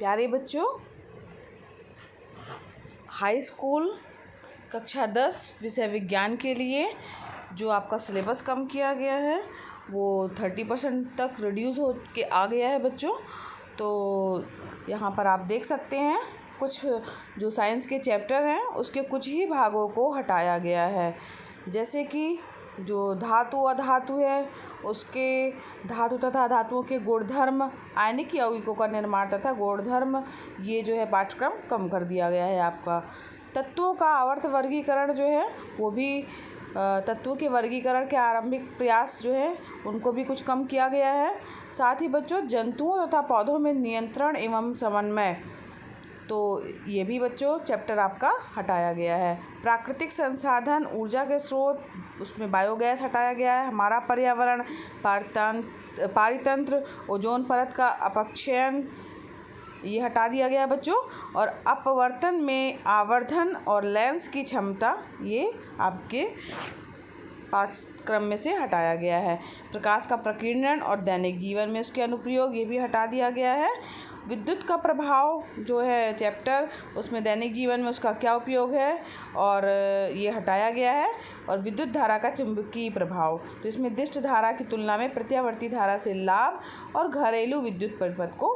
प्यारे बच्चों, high school कक्षा 10 विषय विज्ञान के लिए जो आपका सिलेबस कम किया गया है वो 30% तक रिड्यूस हो के आ गया है बच्चों। तो यहाँ पर आप देख सकते हैं कुछ जो साइंस के चैप्टर हैं उसके कुछ ही भागों को हटाया गया है। जैसे कि जो धातु अधातु है उसके धातु तथा धातुओं के गुणधर्म, आयनिक यौगिकों का निर्माण तथा गुणधर्म, ये जो है पाठ्यक्रम कम कर दिया गया है आपका। तत्वों का आवर्त वर्गीकरण जो है वो भी तत्वों के वर्गीकरण के आरंभिक प्रयास जो है उनको भी कुछ कम किया गया है। साथ ही बच्चों जंतुओं तथा पौधों में नियंत्रण एवं समन्वय, तो ये भी बच्चों चैप्टर आपका हटाया गया है। प्राकृतिक संसाधन, ऊर्जा के स्रोत, उसमें बायोगैस हटाया गया है। हमारा पर्यावरण, पारितंत्र, ओजोन परत का अपक्षयन, ये हटा दिया गया है बच्चों। और अपवर्तन में आवर्धन और लेंस की क्षमता, ये आपके पाठ्यक्रम में से हटाया गया है। प्रकाश का प्रकीर्णन और दैनिक जीवन में उसके अनुप्रयोग, ये भी हटा दिया गया है। विद्युत का प्रभाव जो है चैप्टर, उसमें दैनिक जीवन में उसका क्या उपयोग है और ये हटाया गया है। और विद्युत धारा का चुंबकीय प्रभाव, तो इसमें दिष्ट धारा की तुलना में प्रत्यावर्ती धारा से लाभ और घरेलू विद्युत परिपथ को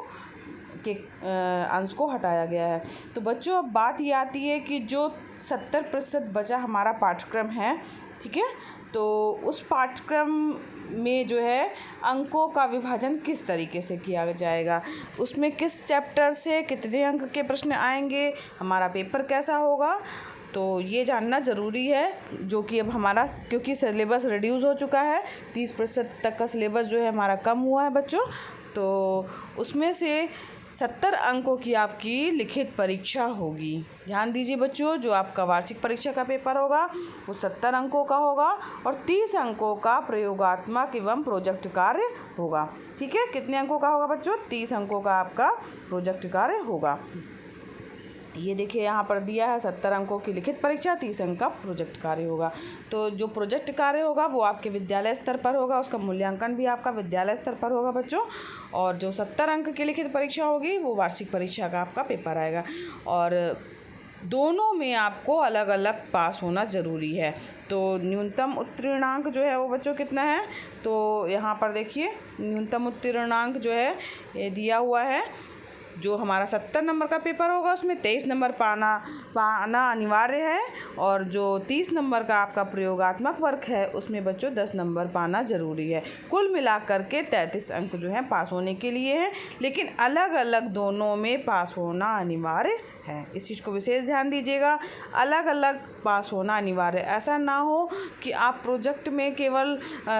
के अंश को हटाया गया है। तो बच्चों अब बात ये आती है कि जो 70% बचा हमारा पाठ्यक्रम है, ठीक है, तो उस पाठ्यक्रम में जो है अंकों का विभाजन किस तरीके से किया जाएगा, उसमें किस चैप्टर से कितने अंक के प्रश्न आएंगे, हमारा पेपर कैसा होगा, तो ये जानना ज़रूरी है। जो कि अब हमारा क्योंकि सिलेबस रिड्यूस हो चुका है, 30% तक का सिलेबस जो है हमारा कम हुआ है बच्चों, तो उसमें से 70 अंकों की आपकी लिखित परीक्षा होगी। ध्यान दीजिए बच्चों, जो आपका वार्षिक परीक्षा का पेपर होगा वो 70 अंकों का होगा और 30 अंकों का प्रयोगात्मक एवं प्रोजेक्ट कार्य होगा। ठीक है, कितने अंकों का होगा बच्चों? 30 अंकों का आपका प्रोजेक्ट कार्य होगा। ये देखिए यहाँ पर दिया है 70 अंकों की लिखित परीक्षा, 30 अंक का प्रोजेक्ट कार्य होगा। तो जो प्रोजेक्ट कार्य होगा वो आपके विद्यालय स्तर पर होगा, उसका मूल्यांकन भी आपका विद्यालय स्तर पर होगा बच्चों। और जो 70 अंक की लिखित परीक्षा होगी वो वार्षिक परीक्षा का आपका पेपर आएगा। और दोनों में आपको अलग अलग पास होना ज़रूरी है। तो न्यूनतम उत्तीर्णांक जो है वो बच्चों कितना है, तो यहाँ पर देखिए न्यूनतम उत्तीर्णांक जो है ये दिया हुआ है। जो हमारा 70 नंबर का पेपर होगा उसमें 23 नंबर पाना अनिवार्य है और जो 30 नंबर का आपका प्रयोगात्मक वर्क है उसमें बच्चों 10 नंबर पाना ज़रूरी है। कुल मिलाकर के 33 अंक जो हैं पास होने के लिए हैं, लेकिन अलग अलग दोनों में पास होना अनिवार्य है। इस चीज़ को विशेष ध्यान दीजिएगा, अलग अलग पास होना अनिवार्य। ऐसा ना हो कि आप प्रोजेक्ट में केवल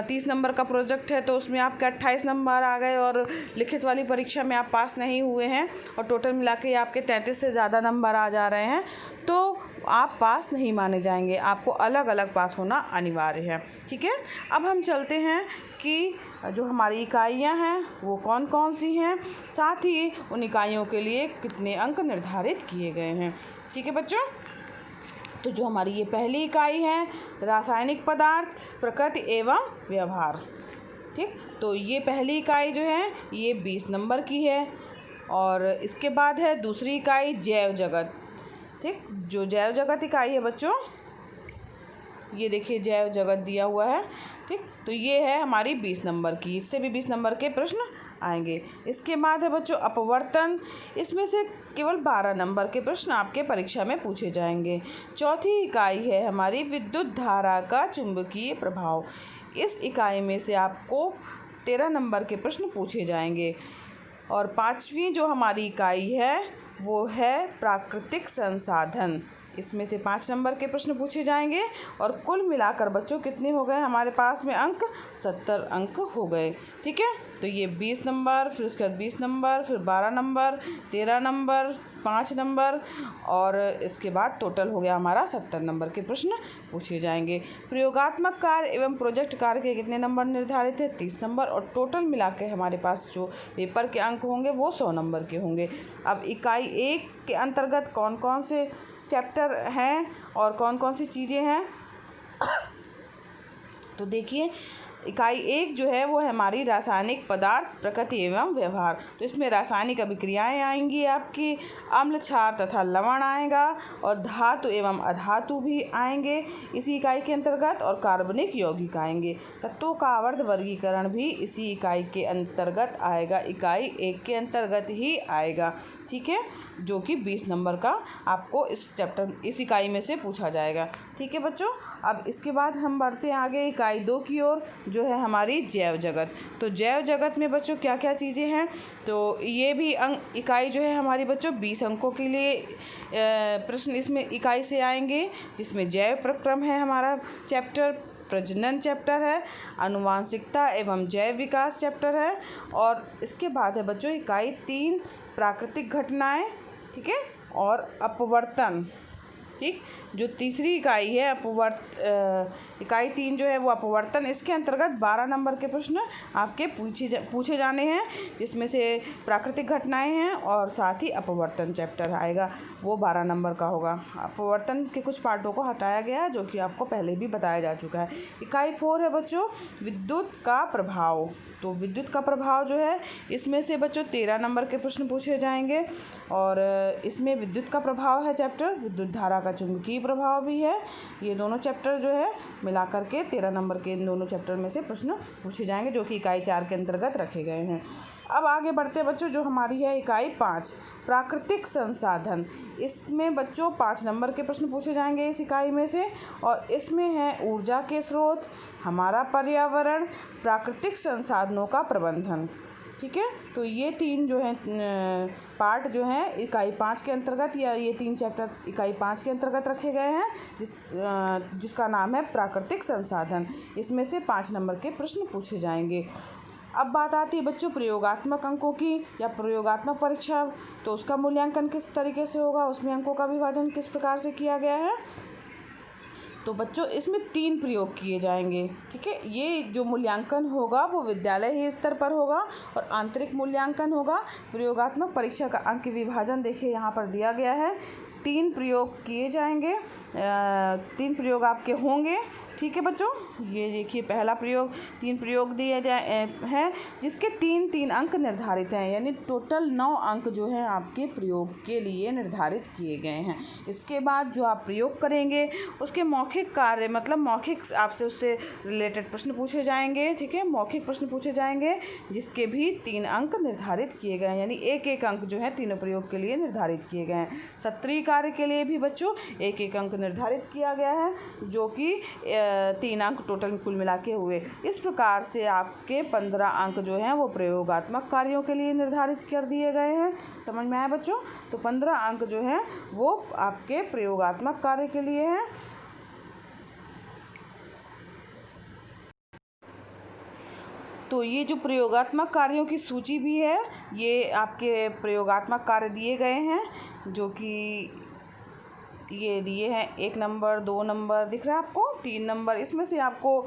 30 नंबर का प्रोजेक्ट है तो उसमें आपके 28 नंबर आ गए और लिखित वाली परीक्षा में आप पास नहीं हुए हैं और टोटल मिला के आपके 33 से ज़्यादा नंबर आ जा रहे हैं, तो आप पास नहीं माने जाएंगे। आपको अलग अलग पास होना अनिवार्य है। ठीक है, अब हम चलते हैं कि जो हमारी इकाइयाँ हैं वो कौन कौन सी हैं, साथ ही उन इकाइयों के लिए कितने अंक निर्धारित किए गए हैं। ठीक है बच्चों, तो जो हमारी ये पहली इकाई है रासायनिक पदार्थ, प्रकृति एवं व्यवहार, ठीक, तो ये पहली इकाई जो है ये 20 नंबर की है। और इसके बाद है दूसरी इकाई जैव जगत, ठीक, जो जैव जगत इकाई है बच्चों, ये देखिए जैव जगत दिया हुआ है, ठीक, तो ये है हमारी 20 नंबर की, इससे भी 20 नंबर के प्रश्न आएंगे। इसके बाद है बच्चों अपवर्तन, इसमें से केवल 12 नंबर के प्रश्न आपके परीक्षा में पूछे जाएंगे। चौथी इकाई है हमारी विद्युत धारा का चुंबकीय प्रभाव, इस इकाई में से आपको 13 नंबर के प्रश्न पूछे जाएंगे। और पांचवी जो हमारी इकाई है वो है प्राकृतिक संसाधन, इसमें से 5 नंबर के प्रश्न पूछे जाएंगे। और कुल मिलाकर बच्चों कितने हो गए हमारे पास में अंक? 70 अंक हो गए। ठीक है, तो ये 20 नंबर, फिर उसके बाद 20 नंबर, फिर 12 नंबर, 13 नंबर, 5 नंबर और इसके बाद टोटल हो गया हमारा 70 नंबर के प्रश्न पूछे जाएंगे। प्रयोगात्मक कार्य एवं प्रोजेक्ट कार्य के कितने नंबर निर्धारित है? 30 नंबर और टोटल मिला के हमारे पास जो पेपर के अंक होंगे वो 100 नंबर के होंगे। अब इकाई 1 के अंतर्गत कौन कौन से चैप्टर हैं और कौन कौन सी चीज़ें हैं, तो देखिए इकाई 1 जो है वो है हमारी रासायनिक पदार्थ, प्रकृति एवं व्यवहार। तो इसमें रासायनिक अभिक्रियाएं आएंगी आपकी, अम्ल, क्षार तथा लवण आएगा, और धातु एवं अधातु भी आएंगे इसी इकाई के अंतर्गत, और कार्बनिक यौगिक आएंगे। तत्वों का आवर्त वर्गीकरण भी इसी इकाई के अंतर्गत आएगा, इकाई 1 के अंतर्गत ही आएगा। ठीक है, जो कि 20 नंबर का आपको इस इकाई में से पूछा जाएगा। ठीक है बच्चों, अब इसके बाद हम बढ़ते हैं आगे इकाई 2 की ओर, जो है हमारी जैव जगत। तो जैव जगत में बच्चों क्या क्या चीज़ें हैं, तो ये भी इकाई जो है हमारी बच्चों 20 अंकों के लिए प्रश्न इसमें इकाई से आएंगे, जिसमें जैव प्रक्रम है हमारा चैप्टर, प्रजनन चैप्टर है, आनुवांशिकता एवं जैव विकास चैप्टर है, और इसके बाद है बच्चों इकाई 3 प्राकृतिक घटनाएं, ठीक है, और अपवर्तन। ठीक, जो तीसरी इकाई है इकाई 3 जो है वो अपवर्तन, इसके अंतर्गत 12 नंबर के प्रश्न आपके पूछे जाने हैं, जिसमें से प्राकृतिक घटनाएं हैं और साथ ही अपवर्तन चैप्टर आएगा, वो 12 नंबर का होगा। अपवर्तन के कुछ पार्टों को हटाया गया है, जो कि आपको पहले भी बताया जा चुका है। इकाई 4 है बच्चों विद्युत का प्रभाव। तो विद्युत का प्रभाव जो है इसमें से बच्चों 13 नंबर के प्रश्न पूछे जाएंगे, और इसमें विद्युत का प्रभाव है चैप्टर, विद्युत धारा का चुंबकीय प्रभाव भी है। ये दोनों चैप्टर जो है मिलाकर के 13 नंबर के इन दोनों चैप्टर में से प्रश्न पूछे जाएंगे, जो कि इकाई 4 के अंतर्गत रखे गए हैं। अब आगे बढ़ते हैं बच्चों, जो हमारी है इकाई 5 प्राकृतिक संसाधन। इसमें बच्चों 5 नंबर के प्रश्न पूछे जाएंगे इस इकाई में से, और इसमें है ऊर्जा के स्रोत, हमारा पर्यावरण, प्राकृतिक संसाधनों का प्रबंधन। ठीक है, तो ये 3 जो हैं पार्ट जो हैं इकाई 5 के अंतर्गत, या ये 3 चैप्टर इकाई 5 के अंतर्गत रखे गए हैं, जिसका नाम है प्राकृतिक संसाधन। इसमें से 5 नंबर के प्रश्न पूछे जाएंगे। अब बात आती है बच्चों प्रयोगात्मक अंकों की, या प्रयोगात्मक परीक्षा, तो उसका मूल्यांकन किस तरीके से होगा, उसमें अंकों का विभाजन किस प्रकार से किया गया है। तो बच्चों इसमें 3 प्रयोग किए जाएंगे। ठीक है, ये जो मूल्यांकन होगा वो विद्यालय स्तर पर होगा, और आंतरिक मूल्यांकन होगा। प्रयोगात्मक परीक्षा का अंक विभाजन देखिए यहाँ पर दिया गया है, 3 प्रयोग किए जाएंगे, 3 प्रयोग आपके होंगे। ठीक है बच्चों, ये देखिए पहला प्रयोग, 3 प्रयोग दिए हैं, जिसके 3-3 अंक निर्धारित हैं, यानी टोटल 9 अंक जो हैं आपके प्रयोग के लिए निर्धारित किए गए हैं। इसके बाद जो आप प्रयोग करेंगे उसके मौखिक कार्य, मतलब मौखिक आपसे उससे रिलेटेड प्रश्न पूछे जाएंगे। ठीक है, मौखिक प्रश्न पूछे जाएंगे, जिसके भी 3 अंक निर्धारित किए गए हैं, यानी 1-1 अंक जो है तीनों प्रयोग के लिए निर्धारित किए गए हैं। सत्रीय कार्य के लिए भी बच्चों 1-1 अंक निर्धारित किया गया है, जो कि 3 अंक टोटल कुल मिला के हुए। इस प्रकार से आपके 15 अंक जो हैं वो प्रयोगात्मक कार्यों के लिए निर्धारित कर दिए गए हैं। समझ में आया बच्चों? तो 15 अंक जो हैं वो आपके प्रयोगात्मक कार्य के लिए हैं। तो ये जो प्रयोगात्मक कार्यों की सूची भी है, ये आपके प्रयोगात्मक कार्य दिए गए हैं, जो कि ये दिए हैं 1 नंबर, 2 नंबर दिख रहा है आपको, 3 नंबर। इसमें से आपको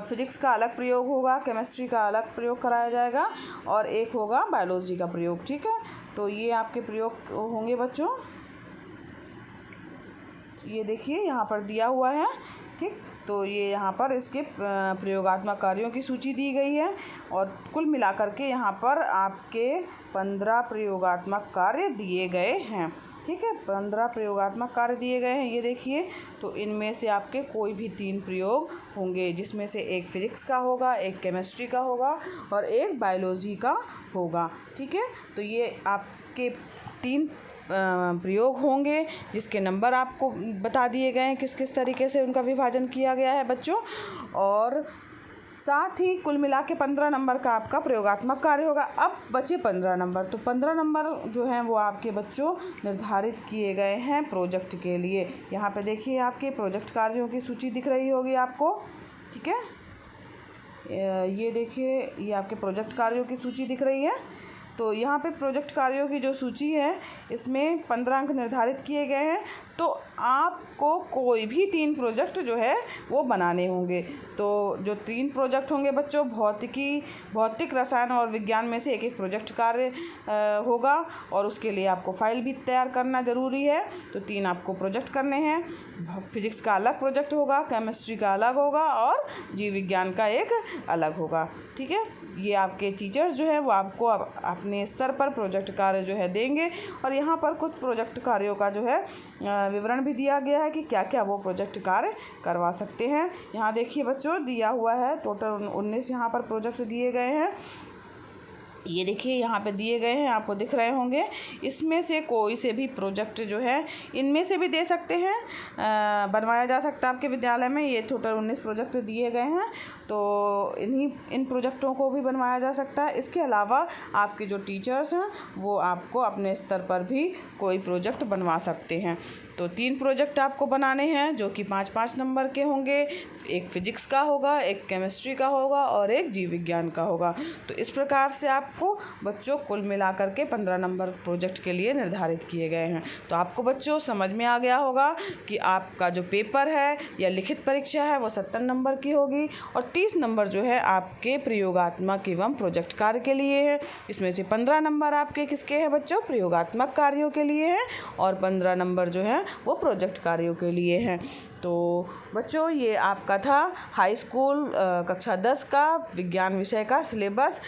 फिजिक्स का अलग प्रयोग होगा, केमिस्ट्री का अलग प्रयोग कराया जाएगा, और एक होगा बायोलॉजी का प्रयोग। ठीक है, तो ये आपके प्रयोग होंगे बच्चों। ये देखिए यहाँ पर दिया हुआ है। ठीक, तो ये यहाँ पर इसके प्रयोगात्मक कार्यों की सूची दी गई है, और कुल मिलाकर के यहाँ पर आपके 15 प्रयोगात्मक कार्य दिए गए हैं। ठीक है, 15 प्रयोगात्मक कार्य दिए गए हैं, ये देखिए। तो इनमें से आपके कोई भी 3 प्रयोग होंगे, जिसमें से एक फिजिक्स का होगा, एक केमिस्ट्री का होगा, और एक बायोलॉजी का होगा। ठीक है, तो ये आपके 3 प्रयोग होंगे, जिसके नंबर आपको बता दिए गए हैं किस किस तरीके से उनका विभाजन किया गया है बच्चों, और साथ ही कुल मिला के 15 नंबर का आपका प्रयोगात्मक कार्य होगा। अब बचे 15 नंबर, तो 15 नंबर जो हैं वो आपके बच्चों निर्धारित किए गए हैं प्रोजेक्ट के लिए। यहाँ पे देखिए आपके प्रोजेक्ट कार्यों की सूची दिख रही होगी आपको। ठीक है, ये देखिए, ये आपके प्रोजेक्ट कार्यों की सूची दिख रही है। तो यहाँ पे प्रोजेक्ट कार्यों की जो सूची है इसमें 15 अंक निर्धारित किए गए हैं। तो आपको कोई भी 3 प्रोजेक्ट जो है वो बनाने होंगे। तो जो 3 प्रोजेक्ट होंगे बच्चों, भौतिक, रसायन और विज्ञान में से एक प्रोजेक्ट कार्य होगा और उसके लिए आपको फाइल भी तैयार करना ज़रूरी है। तो 3 आपको प्रोजेक्ट करने हैं। फिजिक्स का अलग प्रोजेक्ट होगा, केमिस्ट्री का अलग होगा और जीव विज्ञान का एक अलग होगा। ठीक है, ये आपके टीचर्स जो है वो आपको अपने स्तर पर प्रोजेक्ट कार्य जो है देंगे। और यहाँ पर कुछ प्रोजेक्ट कार्यों का जो है विवरण भी दिया गया है कि क्या क्या वो प्रोजेक्ट कार्य करवा सकते हैं। यहाँ देखिए बच्चों, दिया हुआ है टोटल 19 यहाँ पर प्रोजेक्ट्स दिए गए हैं। ये देखिए यहाँ पे दिए गए हैं, आपको दिख रहे होंगे। इसमें से कोई से भी प्रोजेक्ट जो है इनमें से भी दे सकते हैं, बनवाया जा सकता है आपके विद्यालय में। ये टोटल 19 प्रोजेक्ट दिए गए हैं, तो इन प्रोजेक्टों को भी बनवाया जा सकता है। इसके अलावा आपके जो टीचर्स हैं वो आपको अपने स्तर पर भी कोई प्रोजेक्ट बनवा सकते हैं। तो 3 प्रोजेक्ट आपको बनाने हैं जो कि 5-5 नंबर के होंगे। एक फिजिक्स का होगा, एक केमिस्ट्री का होगा और एक जीव विज्ञान का होगा। तो इस प्रकार से आपको बच्चों कुल मिलाकर के 15 नंबर प्रोजेक्ट के लिए निर्धारित किए गए हैं। तो आपको बच्चों समझ में आ गया होगा कि आपका जो पेपर है या लिखित परीक्षा है वो 70 नंबर की होगी और 30 नंबर जो है आपके प्रयोगात्मक एवं प्रोजेक्ट कार्य के लिए है। इसमें से 15 नंबर आपके किसके हैं बच्चों? प्रयोगात्मक कार्यों के लिए हैं और 15 नंबर जो है वो प्रोजेक्ट कार्यों के लिए हैं। तो बच्चों ये आपका था हाई स्कूल कक्षा 10 का विज्ञान विषय का सिलेबस।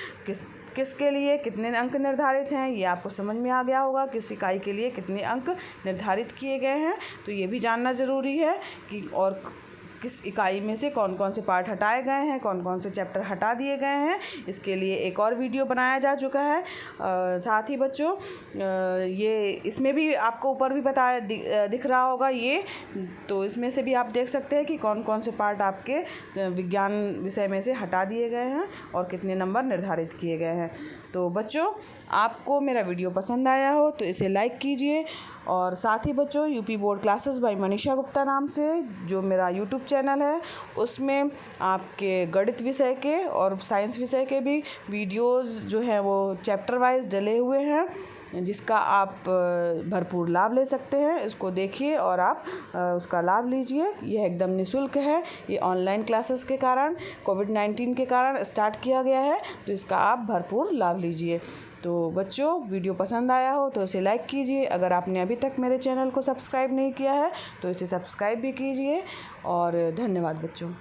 किसके लिए कितने अंक निर्धारित हैं ये आपको समझ में आ गया होगा। किस इकाई के लिए कितने अंक निर्धारित किए गए हैं तो ये भी जानना ज़रूरी है कि और किस इकाई में से कौन कौन से पार्ट हटाए गए हैं, कौन कौन से चैप्टर हटा दिए गए हैं। इसके लिए एक और वीडियो बनाया जा चुका है। साथ ही बच्चों ये इसमें भी आपको ऊपर भी बताया दिख रहा होगा ये, तो इसमें से भी आप देख सकते हैं कि कौन कौन से पार्ट आपके विज्ञान विषय में से हटा दिए गए हैं और कितने नंबर निर्धारित किए गए हैं। तो बच्चों आपको मेरा वीडियो पसंद आया हो तो इसे लाइक कीजिए और साथ ही बच्चों UP board classes bye Manisha Gupta नाम से जो मेरा यूट्यूब चैनल है उसमें आपके गणित विषय के और साइंस विषय के भी वीडियोस जो हैं वो चैप्टर वाइज डले हुए हैं, जिसका आप भरपूर लाभ ले सकते हैं। इसको देखिए और आप उसका लाभ लीजिए। यह एकदम निःशुल्क है। ये ऑनलाइन क्लासेस के कारण कोविड-19 के कारण स्टार्ट किया गया है, तो इसका आप भरपूर लाभ लीजिए। तो बच्चों वीडियो पसंद आया हो तो इसे लाइक कीजिए। अगर आपने अभी तक मेरे चैनल को सब्सक्राइब नहीं किया है तो इसे सब्सक्राइब भी कीजिए और धन्यवाद बच्चों।